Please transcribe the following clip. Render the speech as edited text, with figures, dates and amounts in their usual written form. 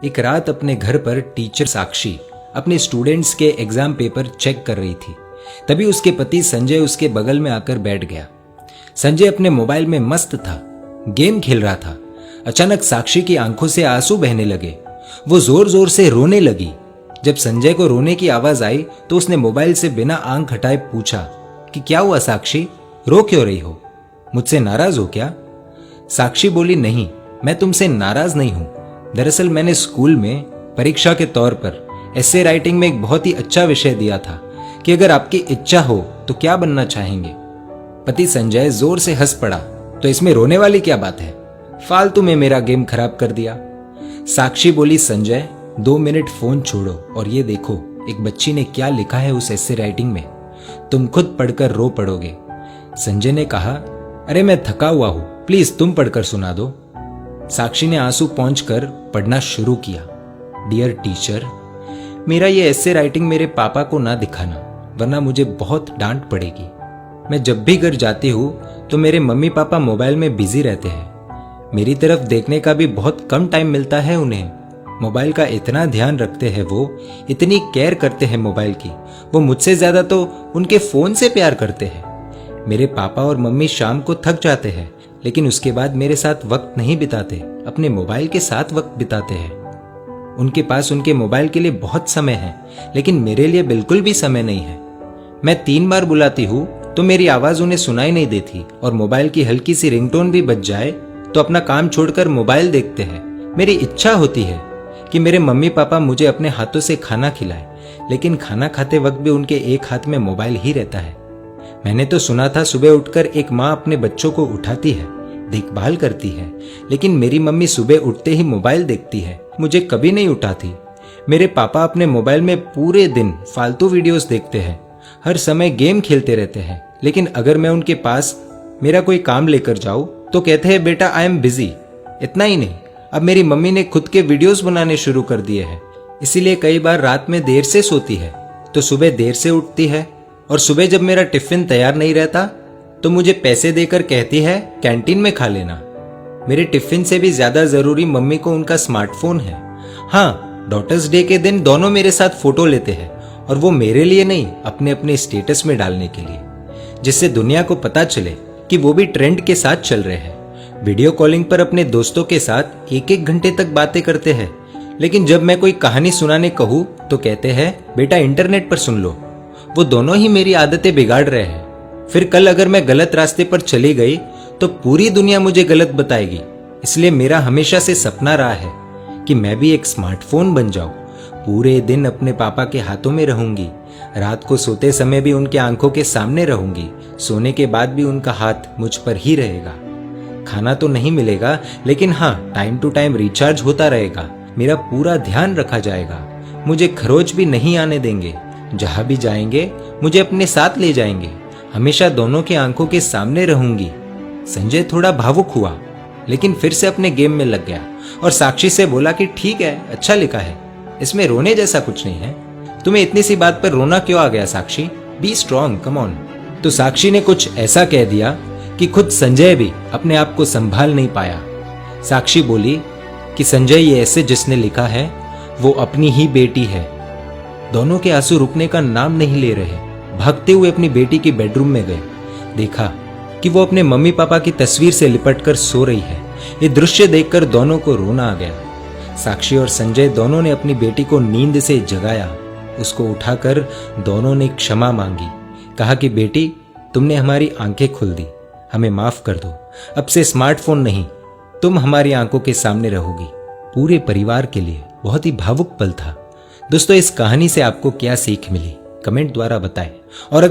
एक रात अपने घर पर टीचर साक्षी अपने स्टूडेंट्स के एग्जाम पेपर चेक कर रही थी। तभी उसके पति संजय उसके बगल में आकर बैठ गया। संजय अपने मोबाइल में मस्त था, गेम खेल रहा था। अचानक साक्षी की आंखों से आंसू बहने लगे। वो जोर जोर से रोने लगी। जब संजय को रोने की आवाज आई तो उसने मोबाइल से बिना आंख हटाए पूछा कि क्या हुआ साक्षी, रो क्यों रही हो? मुझसे नाराज हो क्या? साक्षी बोली, नहीं, मैं तुमसे नाराज नहीं हूं। दरअसल मैंने स्कूल में परीक्षा के तौर पर एसे राइटिंग में एक बहुत ही अच्छा विषय दिया था कि अगर आपकी इच्छा हो तो क्या बनना चाहेंगे। पति संजय जोर से हंस पड़ा। तो इसमें रोने वाली क्या बात है? फालतू में मेरा गेम खराब कर दिया। साक्षी बोली, संजय 2 मिनट फोन छोड़ो और ये देखो एक बच्ची ने क्या लिखा है उस एसे राइटिंग में। तुम खुद पढ़कर रो पड़ोगे। संजय ने कहा, अरे मैं थका हुआ हूं, प्लीज तुम पढ़कर सुना दो। साक्षी ने आंसू पोंछकर पढ़ना शुरू किया। डियर टीचर, मेरा ये एसे राइटिंग मेरे पापा को ना दिखाना, वरना मुझे बहुत डांट पड़ेगी। मैं जब भी घर जाती हूँ तो मेरे मम्मी पापा मोबाइल में बिजी रहते हैं। मेरी तरफ देखने का भी बहुत कम टाइम मिलता है उन्हें। मोबाइल का इतना ध्यान रखते हैं वो, इतनी केयर करते हैं मोबाइल की। वो मुझसे ज्यादा तो उनके फोन से प्यार करते हैं। मेरे पापा और मम्मी शाम को थक जाते हैं, लेकिन उसके बाद मेरे साथ वक्त नहीं बिताते, अपने मोबाइल के साथ वक्त बिताते हैं। उनके पास उनके मोबाइल के लिए बहुत समय है, लेकिन मेरे लिए बिल्कुल भी समय नहीं है। मैं 3 बार बुलाती हूँ तो मेरी आवाज उन्हें सुनाई नहीं देती, और मोबाइल की हल्की सी रिंगटोन भी बज जाए तो अपना काम छोड़कर मोबाइल देखते हैं। मेरी इच्छा होती है कि मेरे मम्मी पापा मुझे अपने हाथों से खाना खिलाएं, लेकिन खाना खाते वक्त भी उनके एक हाथ में मोबाइल ही रहता है। मैंने तो सुना था सुबह उठकर एक माँ अपने बच्चों को उठाती है, देखभाल करती है, लेकिन मेरी मम्मी सुबह उठते ही मोबाइल देखती है, मुझे कभी नहीं उठाती। मेरे पापा अपने मोबाइल में पूरे दिन फालतू वीडियोस देखते हैं, हर समय गेम खेलते रहते हैं, लेकिन अगर मैं उनके पास मेरा कोई काम लेकर जाऊं तो कहते हैं बेटा आई एम बिजी। इतना ही नहीं, अब मेरी मम्मी ने खुद के वीडियोस बनाने शुरू कर दिए हैं, इसीलिए कई बार रात में देर से सोती है तो सुबह देर से उठती है। और सुबह जब मेरा टिफिन तैयार नहीं रहता तो मुझे पैसे देकर कहती है कैंटीन में खा लेना। मेरे टिफिन से भी ज्यादा जरूरी मम्मी को उनका स्मार्टफोन है। हाँ, डॉटर्स डे के दिन दोनों मेरे साथ फोटो लेते हैं, और वो मेरे लिए नहीं, अपने अपने स्टेटस में डालने के लिए, जिससे दुनिया को पता चले कि वो भी ट्रेंड के साथ चल रहे हैं। वीडियो कॉलिंग पर अपने दोस्तों के साथ 1-1 घंटे तक बातें करते हैं, लेकिन जब मैं कोई कहानी सुनाने कहूँ तो कहते हैं बेटा इंटरनेट पर सुन लो। वो दोनों ही मेरी आदतें बिगाड़ रहे हैं। फिर कल अगर मैं गलत रास्ते पर चली गई तो पूरी दुनिया मुझे गलत बताएगी। इसलिए मेरा हमेशा से सपना रहा है कि मैं भी एक स्मार्टफोन बन जाऊं। पूरे दिन अपने पापा के हाथों में रहूंगी, रात को सोते समय भी उनके आंखों के सामने रहूंगी, सोने के बाद भी उनका हाथ मुझ पर ही रहेगा। खाना तो नहीं मिलेगा, लेकिन हाँ, टाइम टू टाइम रिचार्ज होता रहेगा। मेरा पूरा ध्यान रखा जाएगा। मुझे खरोच भी नहीं आने देंगे। जहां भी जाएंगे मुझे अपने साथ ले जाएंगे। हमेशा दोनों की आंखों के सामने रहूंगी। संजय थोड़ा भावुक हुआ, लेकिन फिर से अपने गेम में लग गया और साक्षी से बोला कि ठीक है, अच्छा लिखा है, इसमें रोने जैसा कुछ नहीं है। तुम्हें इतनी सी बात पर रोना क्यों आ गया Sakshi? Be strong, come on. तो साक्षी ने कुछ ऐसा कह दिया कि खुद संजय भी अपने आप को संभाल नहीं पाया। साक्षी बोली कि संजय, ये ऐसे जिसने लिखा है वो अपनी ही बेटी है। दोनों के आंसू रुकने का नाम नहीं ले रहे। भागते हुए अपनी बेटी की बेडरूम में गए। देखा कि वो अपने मम्मी पापा की तस्वीर से लिपटकर सो रही है। ये दृश्य देखकर दोनों को रोना आ गया। साक्षी और संजय दोनों ने अपनी बेटी को नींद से जगाया। उसको उठाकर दोनों ने क्षमा मांगी। कहा कि बेटी, तुमने हमारी आंखें खोल दी, हमें माफ कर दो। अब से स्मार्टफोन नहीं, तुम हमारी आंखों के सामने रहोगी। पूरे परिवार के लिए बहुत ही भावुक पल था। दोस्तों, इस कहानी से आपको क्या सीख मिली, कमेंट द्वारा बताएं। और